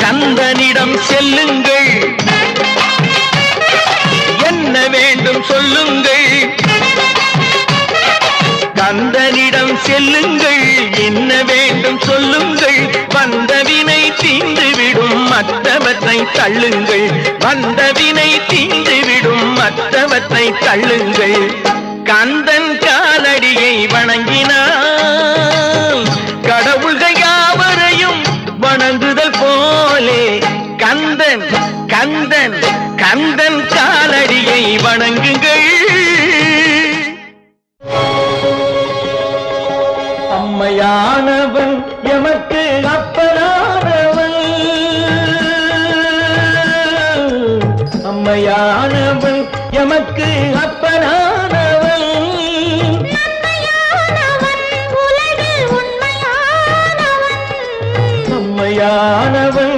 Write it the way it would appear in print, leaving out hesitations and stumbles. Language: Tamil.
கந்தனிடம் செல்லுங்கள், என்ன வேண்டும் சொல்லுங்கள். கந்தனிடம் செல்லுங்கள், என்ன வேண்டும் சொல்லுங்கள். வந்தவினை தீந்துவிடும் மற்றவற்றை தள்ளுங்கள், வந்தவினை தீந்துவிடும் மற்றவற்றை தள்ளுங்கள். கந்தன் காலடியை வணங்கினால் கடவுள்கள் யாவரையும் வணங்குதல் போலே கந்தன் கந்தன் கந்தன் காலடியை வணங்குங்கள். அம்மையானவன் எமக்கு அப்பனானவன், அம்மையானவன் எமக்கு